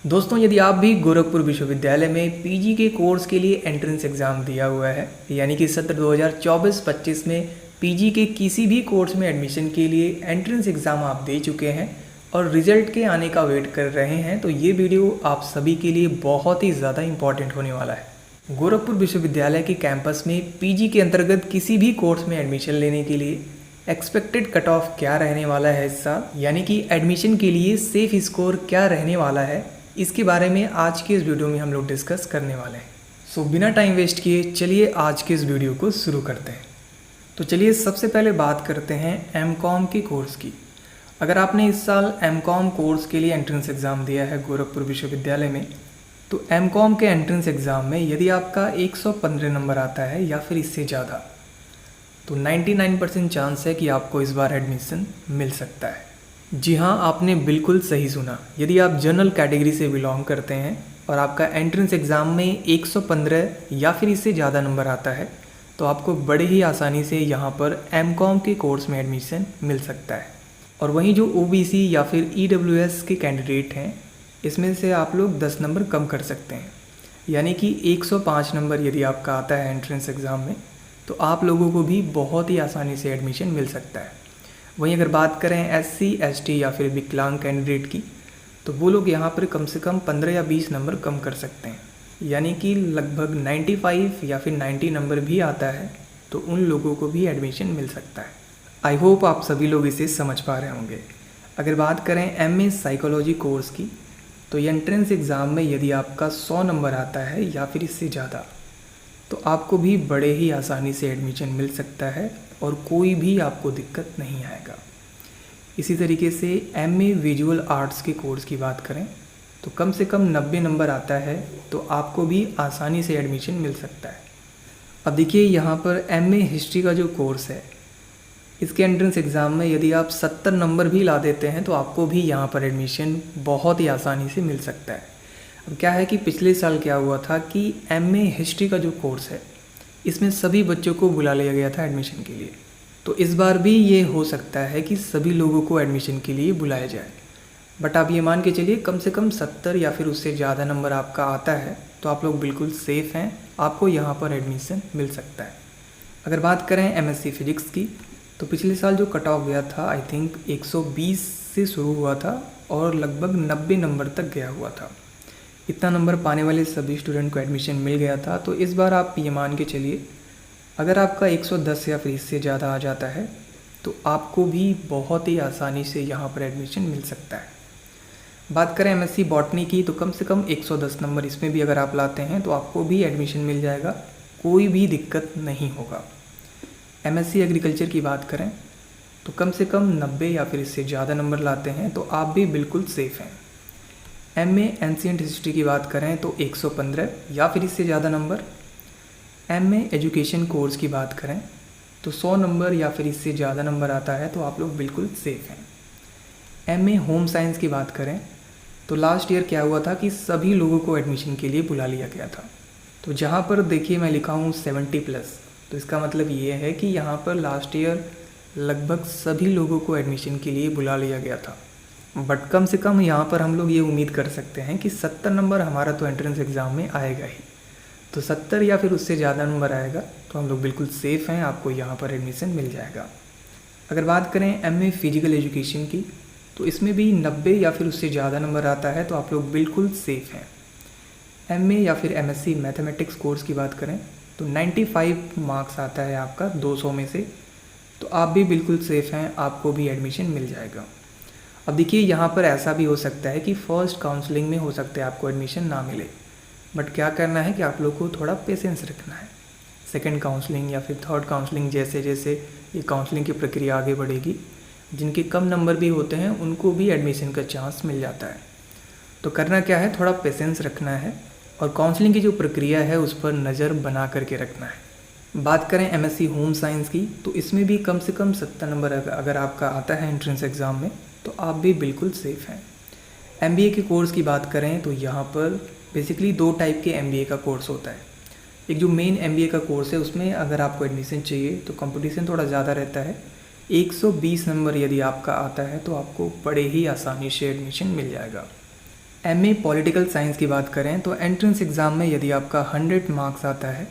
दोस्तों, यदि आप भी गोरखपुर विश्वविद्यालय में पीजी के कोर्स के लिए एंट्रेंस एग्ज़ाम दिया हुआ है, यानी कि सत्र 2024-25 में पीजी के किसी भी कोर्स में एडमिशन के लिए एंट्रेंस एग्ज़ाम आप दे चुके हैं और रिज़ल्ट के आने का वेट कर रहे हैं, तो ये वीडियो आप सभी के लिए बहुत ही ज़्यादा इम्पॉर्टेंट होने वाला है। गोरखपुर विश्वविद्यालय के कैंपस में पीजी के अंतर्गत किसी भी कोर्स में एडमिशन लेने के लिए एक्सपेक्टेड कट ऑफ क्या रहने वाला है इस साल, यानी कि एडमिशन के लिए सेफ स्कोर क्या रहने वाला है, इसके बारे में आज के इस वीडियो में हम लोग डिस्कस करने वाले हैं। सो बिना टाइम वेस्ट किए चलिए आज के इस वीडियो को शुरू करते हैं। तो चलिए सबसे पहले बात करते हैं एमकॉम के कोर्स की। अगर आपने इस साल एमकॉम कोर्स के लिए एंट्रेंस एग्ज़ाम दिया है गोरखपुर विश्वविद्यालय में, तो एमकॉम के एंट्रेंस एग्ज़ाम में यदि आपका 115 नंबर आता है या फिर इससे ज़्यादा, तो 99% चांस है कि आपको इस बार एडमिशन मिल सकता है। जी हाँ, आपने बिल्कुल सही सुना। यदि आप जनरल कैटेगरी से बिलोंग करते हैं और आपका एंट्रेंस एग्ज़ाम में 115 या फिर इससे ज़्यादा नंबर आता है, तो आपको बड़े ही आसानी से यहाँ पर एमकॉम के कोर्स में एडमिशन मिल सकता है। और वहीं जो ओबीसी या फिर ईडब्ल्यूएस के कैंडिडेट हैं, इसमें से आप लोग 10 नंबर कम कर सकते हैं, यानी कि 105 नंबर यदि आपका आता है एंट्रेंस एग्ज़ाम में, तो आप लोगों को भी बहुत ही आसानी से एडमिशन मिल सकता है। वहीं अगर बात करें एससी, एसटी या फिर विकलांग कैंडिडेट की, तो वो लोग यहाँ पर कम से कम 15 या 20 नंबर कम कर सकते हैं, यानी कि लगभग 95 या फिर 90 नंबर भी आता है, तो उन लोगों को भी एडमिशन मिल सकता है। आई होप आप सभी लोग इसे समझ पा रहे होंगे। अगर बात करें एमए साइकोलॉजी कोर्स की, तो एंट्रेंस एग्ज़ाम में यदि आपका 100 नंबर आता है या फिर इससे ज़्यादा, तो आपको भी बड़े ही आसानी से एडमिशन मिल सकता है और कोई भी आपको दिक्कत नहीं आएगा। इसी तरीके से एमए विजुअल आर्ट्स के कोर्स की बात करें, तो कम से कम 90 नंबर आता है, तो आपको भी आसानी से एडमिशन मिल सकता है। अब देखिए यहाँ पर एमए हिस्ट्री का जो कोर्स है, इसके एंट्रेंस एग्ज़ाम में यदि आप 70 नंबर भी ला देते हैं, तो आपको भी यहाँ पर एडमिशन बहुत ही आसानी से मिल सकता है। अब क्या है कि पिछले साल क्या हुआ था कि एमए हिस्ट्री का जो कोर्स है, इसमें सभी बच्चों को बुला लिया गया था एडमिशन के लिए। तो इस बार भी ये हो सकता है कि सभी लोगों को एडमिशन के लिए बुलाया जाए, बट आप ये मान के चलिए कम से कम 70 या फिर उससे ज़्यादा नंबर आपका आता है, तो आप लोग बिल्कुल सेफ़ हैं, आपको यहाँ पर एडमिशन मिल सकता है। अगर बात करें एमएससी फिजिक्स की, तो पिछले साल जो कट ऑफ गया था, आई थिंक 120 से शुरू हुआ था और लगभग 90 नंबर तक गया हुआ था। इतना नंबर पाने वाले सभी स्टूडेंट को एडमिशन मिल गया था। तो इस बार आप ये मान के चलिए, अगर आपका 110 या फिर इससे ज़्यादा आ जाता है, तो आपको भी बहुत ही आसानी से यहाँ पर एडमिशन मिल सकता है। बात करें एमएससी बॉटनी की, तो कम से कम 110 नंबर इसमें भी अगर आप लाते हैं, तो आपको भी एडमिशन मिल जाएगा, कोई भी दिक्कत नहीं होगा। एमएससी एग्रीकल्चर की बात करें, तो कम से कम 90 या फिर इससे ज़्यादा नंबर लाते हैं, तो आप भी बिल्कुल सेफ़ हैं। एमए एंशिएंट हिस्ट्री की बात करें, तो 115 या फिर इससे ज़्यादा नंबर। एमए एजुकेशन कोर्स की बात करें, तो 100 नंबर या फिर इससे ज़्यादा नंबर आता है, तो आप लोग बिल्कुल सेफ़ हैं। एमए होम साइंस की बात करें, तो लास्ट ईयर क्या हुआ था कि सभी लोगों को एडमिशन के लिए बुला लिया गया था। तो जहाँ पर देखिए मैं लिखा हूँ 70+, तो इसका मतलब ये है कि यहाँ पर लास्ट ईयर लगभग सभी लोगों को एडमिशन के लिए बुला लिया गया था। बट कम से कम यहाँ पर हम लोग ये उम्मीद कर सकते हैं कि 70 नंबर हमारा तो एंट्रेंस एग्ज़ाम में आएगा ही। तो 70 या फिर उससे ज़्यादा नंबर आएगा, तो हम लोग बिल्कुल सेफ़ हैं, आपको यहाँ पर एडमिशन मिल जाएगा। अगर बात करें एमए फिजिकल एजुकेशन की, तो इसमें भी 90 या फिर उससे ज़्यादा नंबर आता है, तो आप लोग बिल्कुल सेफ़ हैं। एमए या फिर एमएससी मैथमेटिक्स कोर्स की बात करें, तो 95 मार्क्स आता है आपका 200 में से, तो आप भी बिल्कुल सेफ़ हैं, आपको भी एडमिशन मिल जाएगा। अब देखिए यहाँ पर ऐसा भी हो सकता है कि फ़र्स्ट काउंसलिंग में हो सकता है आपको एडमिशन ना मिले, बट क्या करना है कि आप लोग को थोड़ा पेशेंस रखना है। सेकंड काउंसलिंग या फिर थर्ड काउंसलिंग, जैसे जैसे ये काउंसलिंग की प्रक्रिया आगे बढ़ेगी, जिनके कम नंबर भी होते हैं उनको भी एडमिशन का चांस मिल जाता है। तो करना क्या है, थोड़ा पेशेंस रखना है और काउंसलिंग की जो प्रक्रिया है उस पर नज़र बना करके रखना है। बात करें एमएससी होम साइंस की, तो इसमें भी कम से कम 70 नंबर अगर आपका आता है एंट्रेंस एग्ज़ाम में, तो आप भी बिल्कुल सेफ़ हैं। एमबीए के कोर्स की बात करें, तो यहाँ पर बेसिकली 2 टाइप के एमबीए का कोर्स होता है। एक जो मेन एमबीए का कोर्स है, उसमें अगर आपको एडमिशन चाहिए तो कंपटीशन थोड़ा ज़्यादा रहता है। 120 नंबर यदि आपका आता है, तो आपको बड़े ही आसानी से एडमिशन मिल जाएगा। एमए पॉलिटिकल साइंस की बात करें तो एंट्रेंस एग्ज़ाम में यदि आपका 100 मार्क्स आता है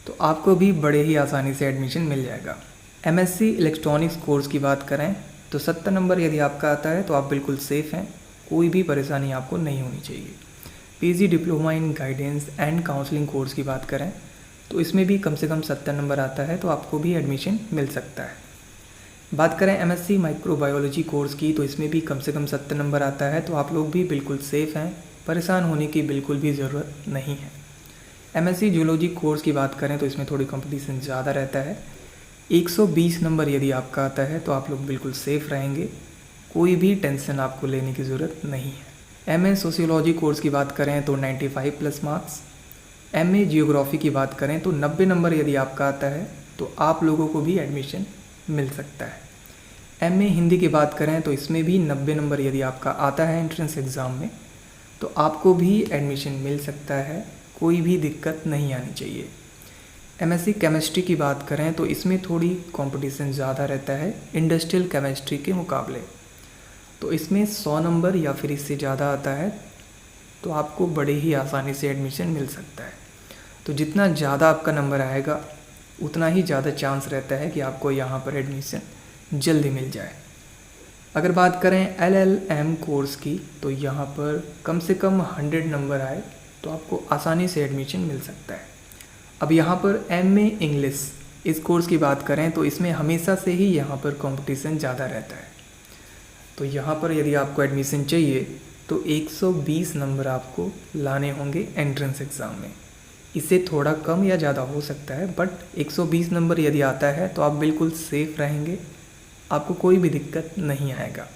तो आपको भी बड़े ही आसानी से एडमिशन मिल जाएगा। एमएससी इलेक्ट्रॉनिक्स कोर्स की बात करें तो 70 नंबर यदि आपका आता है तो आप बिल्कुल सेफ़ हैं, कोई भी परेशानी आपको नहीं होनी चाहिए। PG diploma in guidance and counselling course की बात करें तो इसमें भी कम से कम 70 नंबर आता है तो आपको भी एडमिशन मिल सकता है। बात करें एमएससी माइक्रोबायोलॉजी कोर्स की तो इसमें भी कम से कम 70 नंबर आता है तो आप लोग भी बिल्कुल सेफ़ हैं, परेशान होने की बिल्कुल भी ज़रूरत नहीं है। एमएससी जूलॉजी कोर्स की बात करें तो इसमें थोड़ी कंपटीशन ज़्यादा रहता है। 120 नंबर यदि आपका आता है तो आप लोग बिल्कुल सेफ़ रहेंगे, कोई भी टेंशन आपको लेने की ज़रूरत नहीं है। एमए सोशियोलॉजी कोर्स की बात करें तो 95 प्लस मार्क्स। एमए जियोग्राफी की बात करें तो 90 नंबर यदि आपका आता है तो आप लोगों को भी एडमिशन मिल सकता है। एमए हिंदी की बात करें तो इसमें भी 90 नंबर यदि आपका आता है एंट्रेंस एग्ज़ाम में तो आपको भी एडमिशन मिल सकता है, कोई भी दिक्कत नहीं आनी चाहिए। एमएससी केमिस्ट्री की बात करें तो इसमें थोड़ी कंपटीशन ज़्यादा रहता है इंडस्ट्रियल केमिस्ट्री के मुकाबले, तो इसमें 100 नंबर या फिर इससे ज़्यादा आता है तो आपको बड़े ही आसानी से एडमिशन मिल सकता है। तो जितना ज़्यादा आपका नंबर आएगा उतना ही ज़्यादा चांस रहता है कि आपको यहाँ पर एडमिशन जल्दी मिल जाए। अगर बात करें LLM कोर्स की तो यहाँ पर कम से कम 100 नंबर आए तो आपको आसानी से एडमिशन मिल सकता है। अब यहाँ पर MA इंग्लिश इस कोर्स की बात करें तो इसमें हमेशा से ही यहाँ पर कंपटीशन ज़्यादा रहता है, तो यहाँ पर यदि आपको एडमिशन चाहिए तो 120 नंबर आपको लाने होंगे एंट्रेंस एग्ज़ाम में। इससे थोड़ा कम या ज़्यादा हो सकता है, बट 120 नंबर यदि आता है तो आप बिल्कुल सेफ़ रहेंगे, आपको कोई भी दिक्कत नहीं आएगा।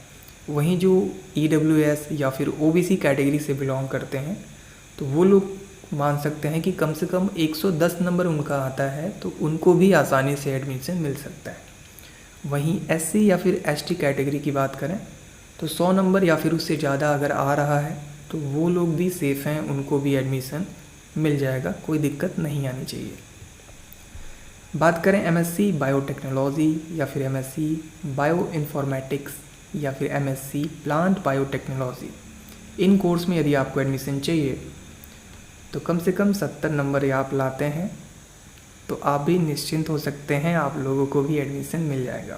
वहीं जो EWS या फिर OBC कैटेगरी से बिलोंग करते हैं तो वो लोग मान सकते हैं कि कम से कम 110 नंबर उनका आता है तो उनको भी आसानी से एडमिशन मिल सकता है। वहीं SC या फिर ST कैटेगरी की बात करें तो 100 नंबर या फिर उससे ज़्यादा अगर आ रहा है तो वो लोग भी सेफ़ हैं, उनको भी एडमिशन मिल जाएगा, कोई दिक्कत नहीं आनी चाहिए। बात करें MSc बायोटेक्नोलॉजी या फिर MSc बायो इन्फॉर्मेटिक्स या फिर MSc प्लांट बायोटेक्नोलॉजी, इन कोर्स में यदि आपको एडमिशन चाहिए तो कम से कम 70 नंबर आप लाते हैं तो आप भी निश्चिंत हो सकते हैं, आप लोगों को भी एडमिशन मिल जाएगा।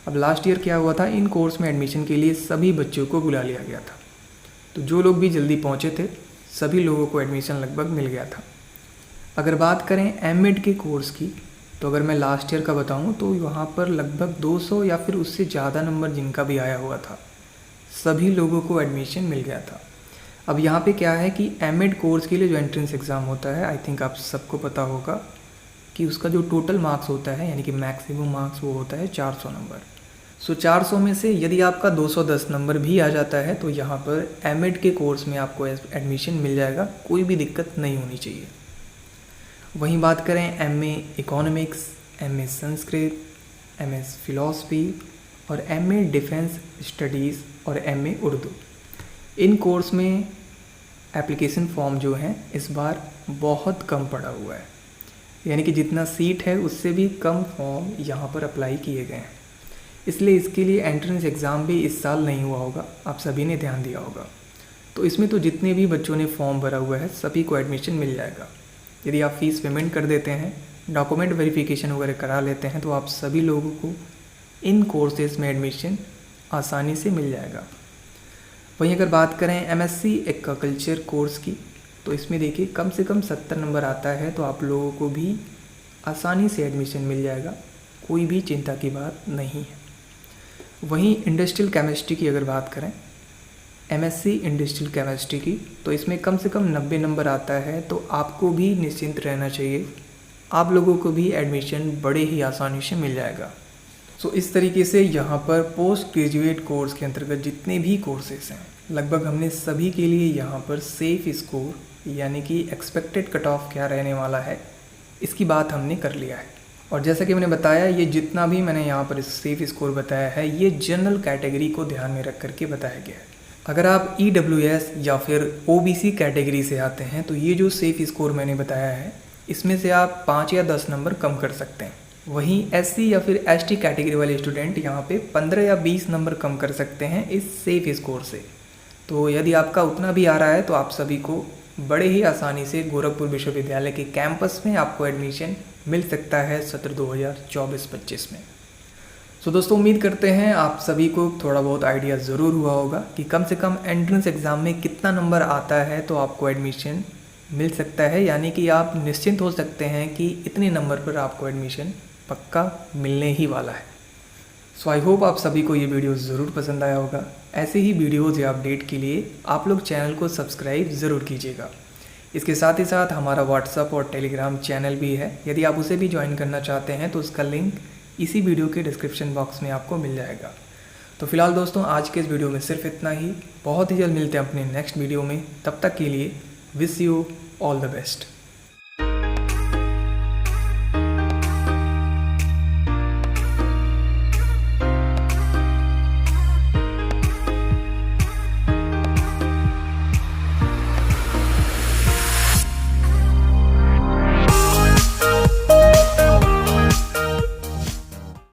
अब लास्ट ईयर क्या हुआ था, इन कोर्स में एडमिशन के लिए सभी बच्चों को बुला लिया गया था, तो जो लोग भी जल्दी पहुंचे थे सभी लोगों को एडमिशन लगभग मिल गया था। अगर बात करें एमएड के कोर्स की तो अगर मैं लास्ट ईयर का बताऊं तो वहाँ पर लगभग 200 या फिर उससे ज़्यादा नंबर जिनका भी आया हुआ था सभी लोगों को एडमिशन मिल गया था। अब यहाँ पे क्या है कि एमएड कोर्स के लिए जो एंट्रेंस एग्ज़ाम होता है, आई थिंक आप सबको पता होगा कि उसका जो टोटल मार्क्स होता है यानी कि मैक्सिमम मार्क्स वो होता है 400 नंबर। सो 400 में से यदि आपका 210 नंबर भी आ जाता है तो यहाँ पर एमएड के कोर्स में आपको एडमिशन मिल जाएगा, कोई भी दिक्कत नहीं होनी चाहिए। वहीं बात करें MA economics, MA Sanskrit, MS philosophy और MA डिफेंस स्टडीज़ और MA उर्दू, इन कोर्स में एप्लीकेशन फॉर्म जो हैं इस बार बहुत कम पड़ा हुआ है, यानी कि जितना सीट है उससे भी कम फॉर्म यहाँ पर अप्लाई किए गए हैं, इसलिए इसके लिए एंट्रेंस एग्ज़ाम भी इस साल नहीं हुआ होगा, आप सभी ने ध्यान दिया होगा। तो इसमें तो जितने भी बच्चों ने फॉर्म भरा हुआ है सभी को एडमिशन मिल जाएगा। यदि आप फ़ीस पेमेंट कर देते हैं, डॉक्यूमेंट वेरिफिकेशन वगैरह करा लेते हैं तो आप सभी लोगों को इन कोर्सेज़ में एडमिशन आसानी से मिल जाएगा। वहीं अगर बात करें MSc एक्वाकल्चर कोर्स की तो इसमें देखिए कम से कम 70 नंबर आता है तो आप लोगों को भी आसानी से एडमिशन मिल जाएगा, कोई भी चिंता की बात नहीं है। वहीं इंडस्ट्रियल केमिस्ट्री की अगर बात करें, MSc इंडस्ट्रियल केमिस्ट्री की, तो इसमें कम से कम 90 नंबर आता है तो आपको भी निश्चिंत रहना चाहिए, आप लोगों को भी एडमिशन बड़े ही आसानी से मिल जाएगा। सो इस तरीके से यहाँ पर पोस्ट ग्रेजुएट कोर्स के अंतर्गत जितने भी कोर्सेज हैं लगभग हमने सभी के लिए यहाँ पर सेफ स्कोर यानी कि एक्सपेक्टेड कट ऑफ क्या रहने वाला है इसकी बात हमने कर लिया है। और जैसा कि मैंने बताया, ये जितना भी मैंने यहाँ पर सेफ स्कोर बताया है ये जनरल कैटेगरी को ध्यान में रख करके बताया गया है। अगर आप EWS या फिर OBC कैटेगरी से आते हैं तो ये जो सेफ स्कोर मैंने बताया है इसमें से आप 5 या 10 नंबर कम कर सकते हैं। वहीं SC या फिर ST कैटेगरी वाले स्टूडेंट यहाँ पे 15 या 20 नंबर कम कर सकते हैं इस सेफ स्कोर से। तो यदि आपका उतना भी आ रहा है तो आप सभी को बड़े ही आसानी से गोरखपुर विश्वविद्यालय के कैंपस में आपको एडमिशन मिल सकता है सत्र 2024-25 में। सो दोस्तों, उम्मीद करते हैं आप सभी को थोड़ा बहुत आइडिया ज़रूर हुआ होगा कि कम से कम एंट्रेंस एग्ज़ाम में कितना नंबर आता है तो आपको एडमिशन मिल सकता है, यानी कि आप निश्चिंत हो सकते हैं कि इतने नंबर पर आपको एडमिशन पक्का मिलने ही वाला है। सो आई होप आप सभी को ये वीडियो ज़रूर पसंद आया होगा। ऐसे ही वीडियोज़ या अपडेट के लिए आप लोग चैनल को सब्सक्राइब ज़रूर कीजिएगा। इसके साथ ही साथ हमारा व्हाट्सअप और टेलीग्राम चैनल भी है, यदि आप उसे भी ज्वाइन करना चाहते हैं तो उसका लिंक इसी वीडियो के डिस्क्रिप्शन बॉक्स में आपको मिल जाएगा। तो फिलहाल दोस्तों, आज के इस वीडियो में सिर्फ इतना ही। बहुत ही जल्द मिलते हैं अपने नेक्स्ट वीडियो में। तब तक के लिए wish you all the best.